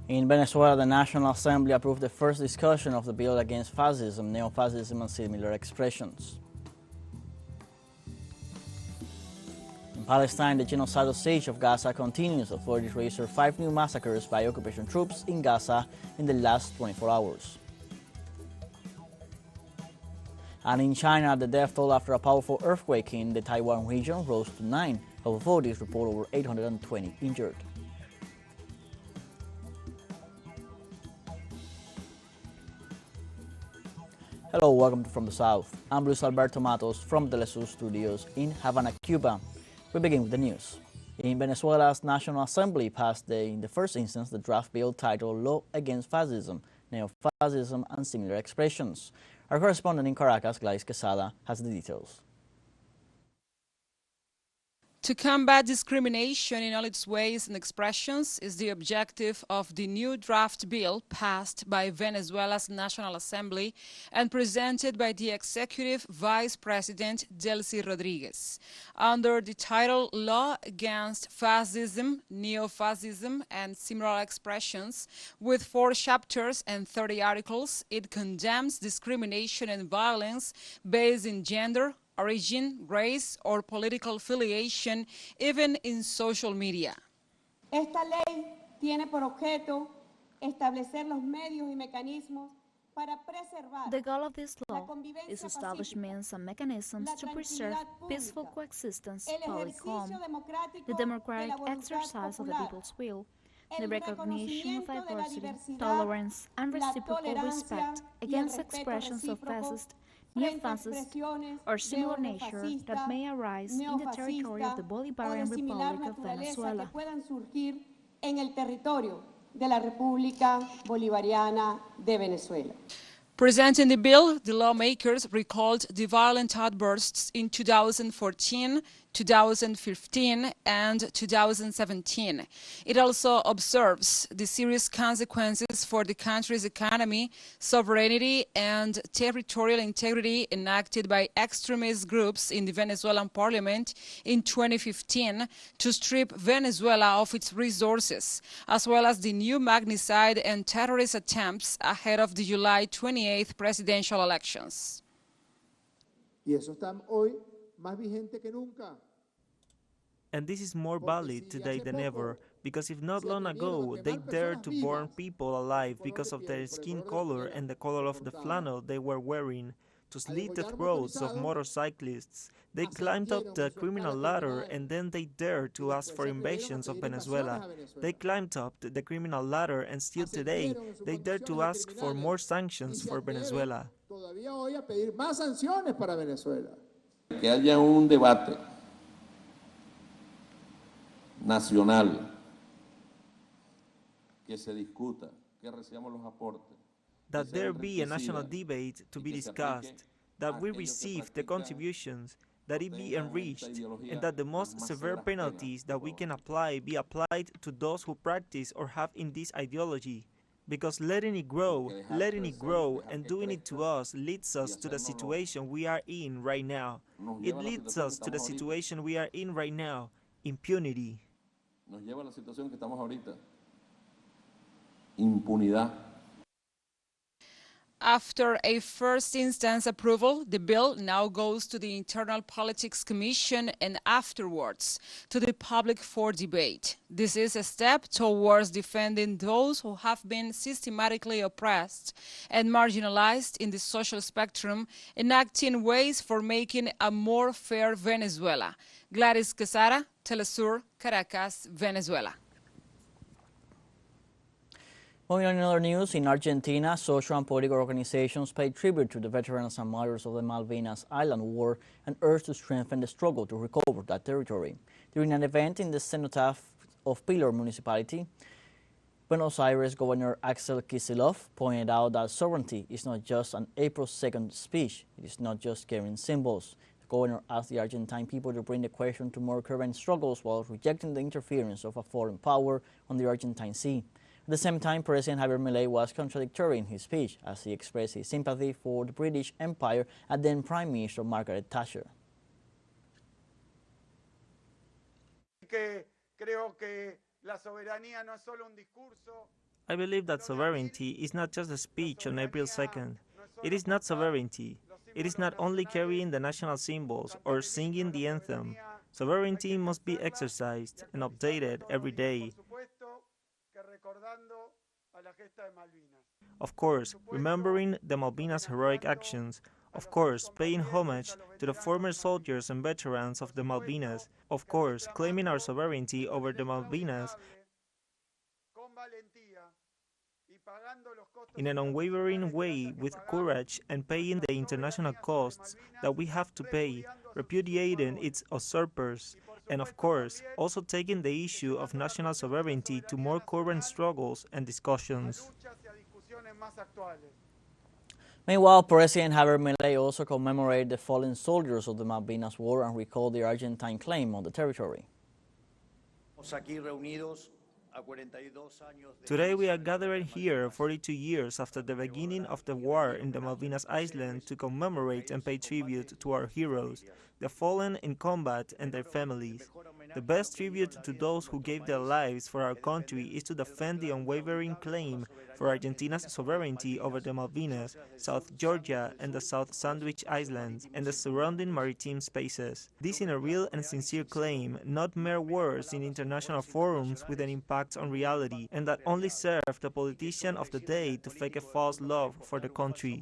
In Venezuela, the National Assembly approved the first discussion of the bill against fascism, neo-fascism, and similar expressions. In Palestine, the genocidal siege of Gaza continues. Authorities registered 5 new massacres by occupation troops in Gaza in the last 24 hours. And in China, the death toll after a powerful earthquake in the Taiwan region rose to 9. Authorities report over 820 injured. Hello, welcome to From the South. I'm Luis Alberto Matos from TeleSUR studios in Havana, Cuba. We begin with the news. In Venezuela's National Assembly passed in the first instance the draft bill titled Law Against Fascism, Neo-Fascism, and Similar Expressions. Our correspondent in Caracas, Gladys Quesada, has the details. To combat discrimination in all its ways and expressions is the objective of the new draft bill passed by Venezuela's National Assembly and presented by the Executive Vice President Delcy Rodriguez. Under the title Law Against Fascism, Neo-Fascism, and Similar Expressions, with 4 chapters and 30 articles, it condemns discrimination and violence based in gender, origin, race, or political affiliation, even in social media. Esta ley tiene por objeto establecer los medios y mecanismos para preservar. The goal of this law is to establish means and mechanisms to preserve peaceful coexistence, public calm, the democratic exercise of the people's will, the recognition of diversity, tolerance, and reciprocal respect against expressions of fascist, neo-fascist, or similar nature that may arise in the territory of the Bolivarian Republic of Venezuela. En el territorio de la República Bolivariana de Venezuela. Presenting the bill, the lawmakers recalled the violent outbursts in 2014, 2015, and 2017. It also observes the serious consequences for the country's economy, sovereignty, and territorial integrity enacted by extremist groups in the Venezuelan parliament in 2015 to strip Venezuela of its resources, as well as the new magnitude and terrorist attempts ahead of the July 28th presidential elections. Y eso está hoy más vigente que nunca. And this is more valid today than ever, because if not long ago they dared to burn people alive because of their skin color and the color of the flannel they were wearing, to slit the throats of motorcyclists, they climbed up the criminal ladder and then they dared to ask for invasions of Venezuela. They climbed up the criminal ladder and still today they dare to ask for more sanctions for Venezuela. Todavía hoy a pedir más sanciones para Venezuela. Que haya un debate nacional, que se discuta, que recibamos los aportes. That there be a national debate to be discussed, that we receive the contributions, that it be enriched, and that the most severe penalties that we can apply be applied to those who practice or have in this ideology. Because letting it grow, and doing it to us leads us to the situation we are in right now. It leads us to the situation we are in right now, impunity. Nos lleva a la situación que estamos ahorita. Impunidad. After a first instance approval, the bill now goes to the Internal Politics Commission and afterwards to the public for debate. This is a step towards defending those who have been systematically oppressed and marginalized in the social spectrum, enacting ways for making a more fair Venezuela. Gladys Quesada, TeleSUR, Caracas, Venezuela. Moving on in other news, in Argentina, social and political organizations paid tribute to the veterans and martyrs of the Malvinas Island War and urged to strengthen the struggle to recover that territory. During an event in the cenotaph of Pilar Municipality, Buenos Aires Governor Axel Kicillof pointed out that sovereignty is not just an April 2nd speech. It is not just carrying symbols. The governor asked the Argentine people to bring the question to more current struggles while rejecting the interference of a foreign power on the Argentine sea. At the same time, President Javier Milei was contradictory in his speech as he expressed his sympathy for the British Empire and then Prime Minister Margaret Thatcher. I believe that sovereignty is not just a speech on April 2nd. It is not sovereignty. It is not only carrying the national symbols or singing the anthem. Sovereignty must be exercised and updated every day. Of course, remembering the Malvinas' heroic actions. Of course, paying homage to the former soldiers and veterans of the Malvinas. Of course, claiming our sovereignty over the Malvinas in an unwavering way with courage and paying the international costs that we have to pay, repudiating its usurpers, and of course, also taking the issue of national sovereignty to more current struggles and discussions. Meanwhile, President Javier Milei also commemorated the fallen soldiers of the Malvinas War and recalled the Argentine claim on the territory. Today we are gathered here 42 years after the beginning of the war in the Malvinas Islands to commemorate and pay tribute to our heroes, the fallen in combat and their families. The best tribute to those who gave their lives for our country is to defend the unwavering claim for Argentina's sovereignty over the Malvinas, South Georgia, and the South Sandwich Islands, and the surrounding maritime spaces. This is a real and sincere claim, not mere words in international forums with an impact on reality, and that only serve the politician of the day to fake a false love for the country.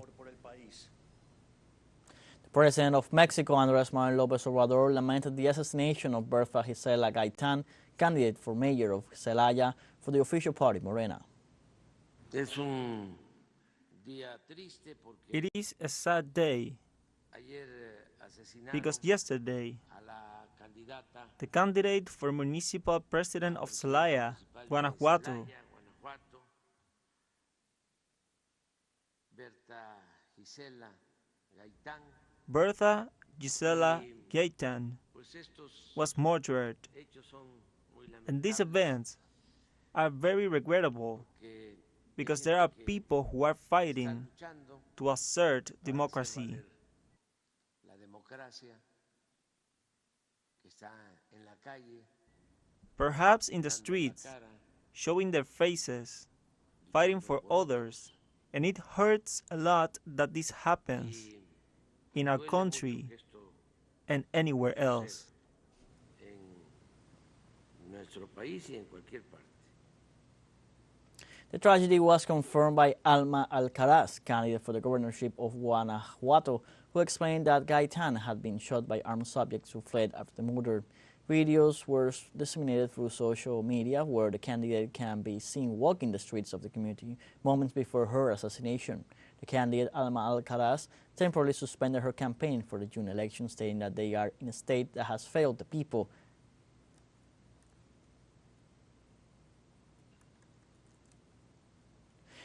The President of Mexico, Andrés Manuel López Obrador, lamented the assassination of Bertha Gisela Gaitán, candidate for mayor of Celaya for the official party Morena. It is a sad day because yesterday the candidate for municipal president of Celaya, Guanajuato, Bertha Gisela Gaitán, was murdered, and these events are very regrettable because there are people who are fighting to assert democracy. Perhaps in the streets, showing their faces, fighting for others, and it hurts a lot that this happens in our country and anywhere else. The tragedy was confirmed by Alma Alcaraz, candidate for the governorship of Guanajuato, who explained that Gaitán had been shot by armed subjects who fled after the murder. Videos were disseminated through social media where the candidate can be seen walking the streets of the community moments before her assassination. The candidate, Alma Alcaraz, temporarily suspended her campaign for the June election, stating that they are in a state that has failed the people.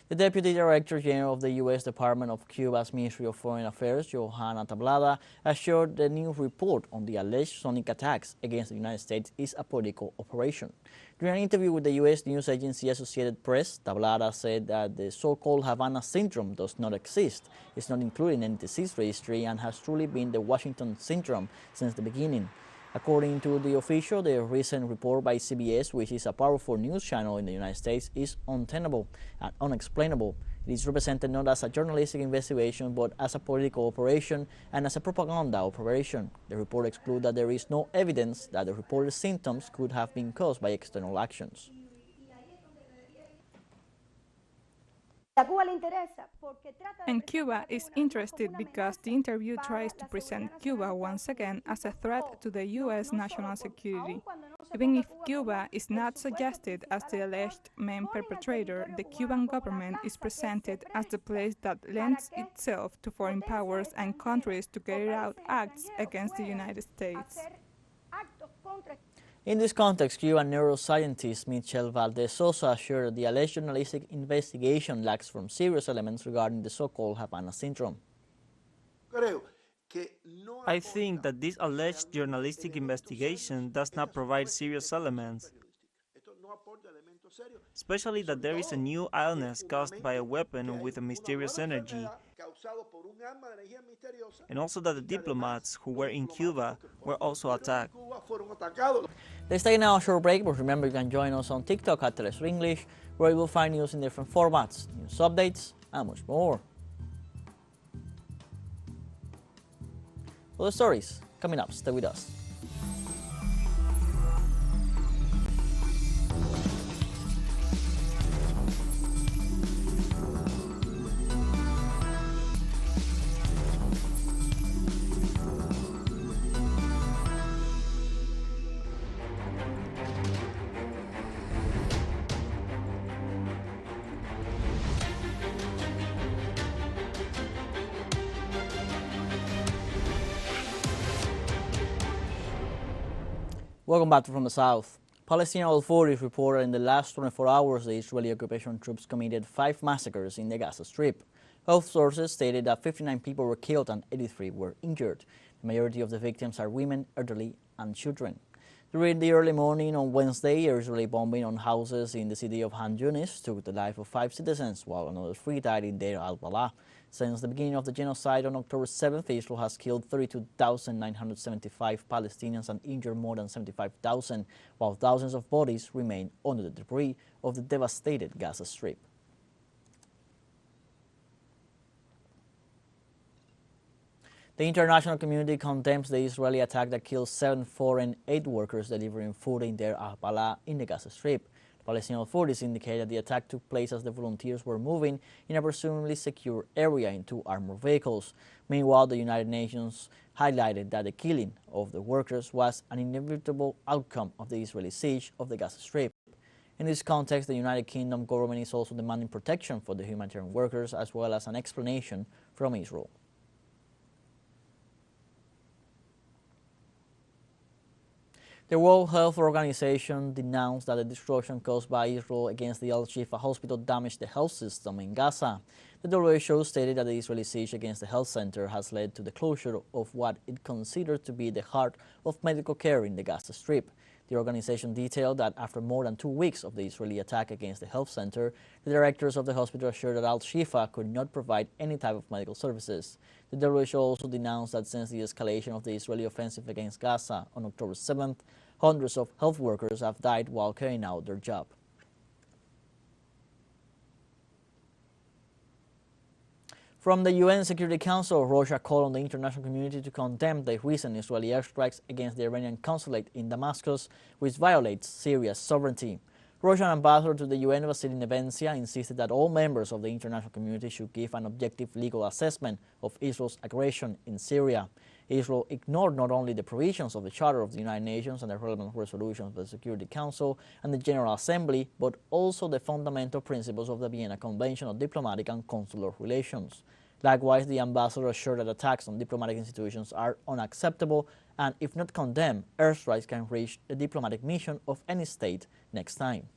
The Deputy Director General of the U.S. Department of Cuba's Ministry of Foreign Affairs, Johanna Tablada, assured the new report on the alleged sonic attacks against the United States is a political operation. During an interview with the U.S. news agency Associated Press, Tablada said that the so-called Havana Syndrome does not exist, is not included in any disease registry, and has truly been the Washington Syndrome since the beginning. According to the official, the recent report by CBS, which is a powerful news channel in the United States, is untenable and unexplainable. It is represented not as a journalistic investigation, but as a political operation and as a propaganda operation. The report excludes that there is no evidence that the reported symptoms could have been caused by external actions. And Cuba is interested because the interview tries to present Cuba once again as a threat to the U.S. national security. Even if Cuba is not suggested as the alleged main perpetrator, the Cuban government is presented as the place that lends itself to foreign powers and countries to carry out acts against the United States. In this context, Cuban neuroscientist Michel Valdez-Sosa assured that the alleged journalistic investigation lacks from serious elements regarding the so-called Havana Syndrome. I think that this alleged journalistic investigation does not provide serious elements. especially that there is a new illness caused by a weapon with a mysterious energy, and also that the diplomats who were in Cuba were also attacked. Let's take now a short break, but remember you can join us on TikTok at TeleSUR English, where you will find news in different formats, news updates, and much more. Other stories coming up, stay with us. Welcome back from the south. Palestinian authorities reported in the last 24 hours the Israeli occupation troops committed 5 massacres in the Gaza Strip. Health sources stated that 59 people were killed and 83 were injured. The majority of the victims are women, elderly, and children. During the early morning on Wednesday, Israeli bombing on houses in the city of Han Yunis took the life of 5 citizens, while another 3 died in Deir al-Balah. Since the beginning of the genocide on October 7th, Israel has killed 32,975 Palestinians and injured more than 75,000, while thousands of bodies remain under the debris of the devastated Gaza Strip. The international community condemns the Israeli attack that killed 7 foreign aid workers delivering food in Deir al-Balah in the Gaza Strip. Palestinian authorities indicate that the attack took place as the volunteers were moving in a presumably secure area in 2 armored vehicles. Meanwhile, the United Nations highlighted that the killing of the workers was an inevitable outcome of the Israeli siege of the Gaza Strip. In this context, the United Kingdom government is also demanding protection for the humanitarian workers as well as an explanation from Israel. The World Health Organization denounced that the destruction caused by Israel against the Al-Shifa hospital damaged the health system in Gaza. The WHO stated that the Israeli siege against the health center has led to the closure of what it considered to be the heart of medical care in the Gaza Strip. The organization detailed that after more than 2 weeks of the Israeli attack against the health center, the directors of the hospital assured that Al-Shifa could not provide any type of medical services. The WHO also denounced that since the escalation of the Israeli offensive against Gaza on October 7th, hundreds of health workers have died while carrying out their job. From the UN Security Council, Russia called on the international community to condemn the recent Israeli airstrikes against the Iranian consulate in Damascus, which violates Syria's sovereignty. Russian ambassador to the UN, Vasily Nevencia, insisted that all members of the international community should give an objective legal assessment of Israel's aggression in Syria. Israel ignored not only the provisions of the Charter of the United Nations and the relevant resolutions of the Security Council and the General Assembly, but also the fundamental principles of the Vienna Convention on Diplomatic and Consular Relations. Likewise, the ambassador assured that attacks on diplomatic institutions are unacceptable and, if not condemned, airstrikes can reach the diplomatic mission of any state next time.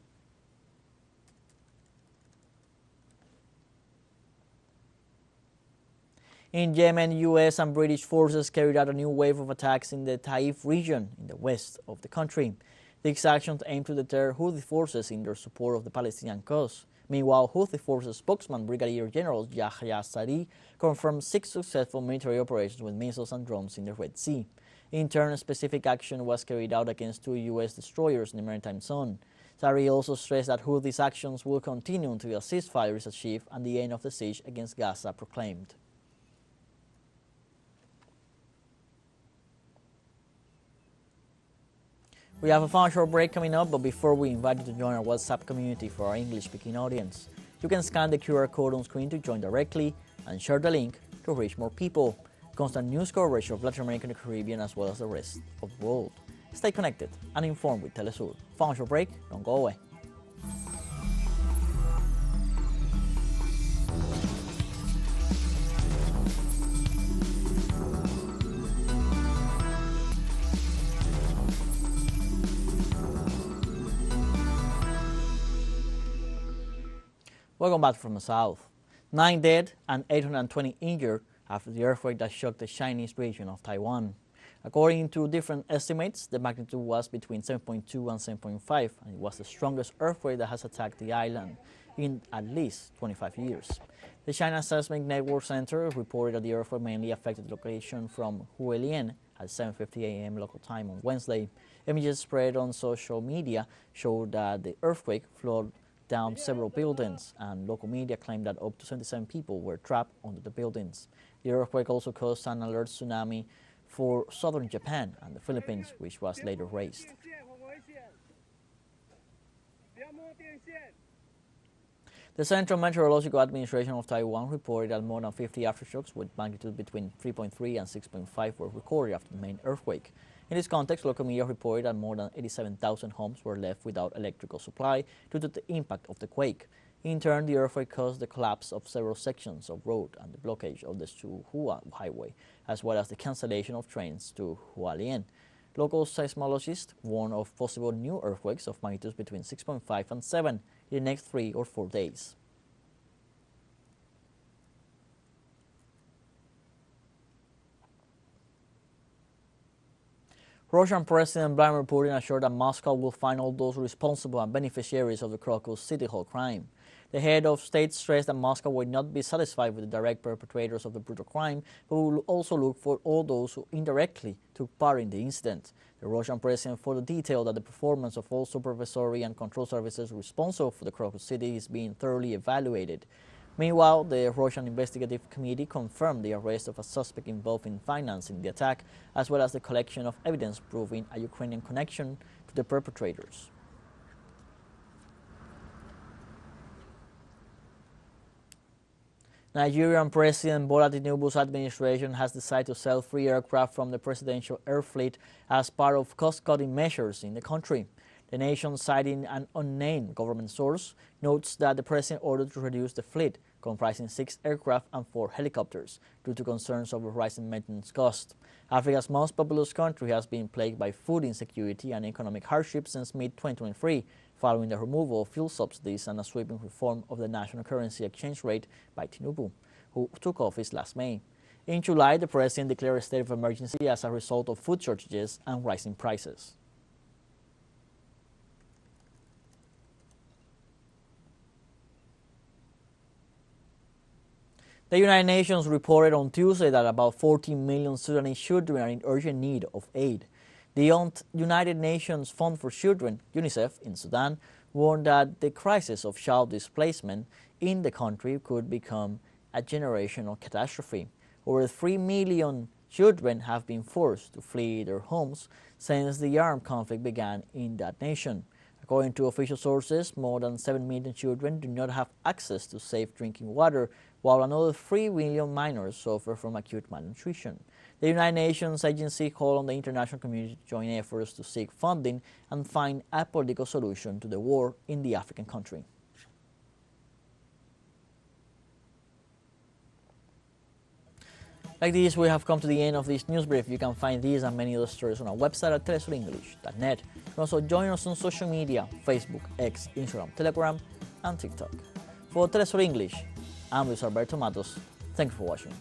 In Yemen, U.S. and British forces carried out a new wave of attacks in the Taif region in the west of the country. These actions aim to deter Houthi forces in their support of the Palestinian cause. Meanwhile, Houthi forces spokesman Brigadier General Yahya Sari confirmed 6 successful military operations with missiles and drones in the Red Sea. In turn, a specific action was carried out against 2 U.S. destroyers in the maritime zone. Sari also stressed that Houthis' actions will continue until a ceasefire is achieved and the end of the siege against Gaza proclaimed. We have a fun short break coming up, but before we invite you to join our WhatsApp community for our English-speaking audience. You can scan the QR code on screen to join directly and share the link to reach more people. Constant news coverage of Latin America and the Caribbean as well as the rest of the world. Stay connected and informed with TeleSUR. Fun short break, don't go away. Welcome back from the south. 9 dead and 820 injured after the earthquake that shook the Chinese region of Taiwan. According to different estimates, the magnitude was between 7.2 and 7.5, and it was the strongest earthquake that has attacked the island in at least 25 years. The China Seismic Network Center reported that the earthquake mainly affected the location from Hualien at 7:50 a.m. local time on Wednesday. Images spread on social media showed that the earthquake flowed down several buildings, and local media claimed that up to 77 people were trapped under the buildings. The earthquake also caused an alert tsunami for southern Japan and the Philippines, which was later raised. The Central Meteorological Administration of Taiwan reported that more than 50 aftershocks with magnitude between 3.3 and 6.5 were recorded after the main earthquake. In this context, local media reported that more than 87,000 homes were left without electrical supply due to the impact of the quake. In turn, the earthquake caused the collapse of several sections of road and the blockage of the Suhua Highway, as well as the cancellation of trains to Hualien. Local seismologists warn of possible new earthquakes of magnitudes between 6.5 and 7 in the next 3 or 4 days. Russian President Vladimir Putin assured that Moscow will find all those responsible and beneficiaries of the Crocus City Hall crime. The head of state stressed that Moscow would not be satisfied with the direct perpetrators of the brutal crime, but will also look for all those who indirectly took part in the incident. The Russian president further detailed that the performance of all supervisory and control services responsible for the Crocus City is being thoroughly evaluated. Meanwhile, the Russian Investigative Committee confirmed the arrest of a suspect involved in financing the attack, as well as the collection of evidence proving a Ukrainian connection to the perpetrators. Nigerian President Bola Tinubu's administration has decided to sell 3 aircraft from the presidential air fleet as part of cost-cutting measures in the country. The nation, citing an unnamed government source, notes that the president ordered to reduce the fleet, comprising 6 aircraft and 4 helicopters, due to concerns over rising maintenance costs. Africa's most populous country has been plagued by food insecurity and economic hardship since mid-2023, following the removal of fuel subsidies and a sweeping reform of the national currency exchange rate by Tinubu, who took office last May. In July, the president declared a state of emergency as a result of food shortages and rising prices. The United Nations reported on Tuesday that about 14 million Sudanese children are in urgent need of aid. The United Nations Fund for Children, UNICEF, in Sudan, warned that the crisis of child displacement in the country could become a generational catastrophe. Over 3 million children have been forced to flee their homes since the armed conflict began in that nation. According to official sources, more than 7 million children do not have access to safe drinking water, while another 3 million minors suffer from acute malnutrition. The United Nations agency called on the international community to join efforts to seek funding and find a political solution to the war in the African country. Like this, we have come to the end of this news brief. You can find these and many other stories on our website at telesurenglish.net. You can also join us on social media, Facebook, X, Instagram, Telegram, and TikTok. For TeleSUR English, I'm Luis Alberto Matos. Thank you for watching.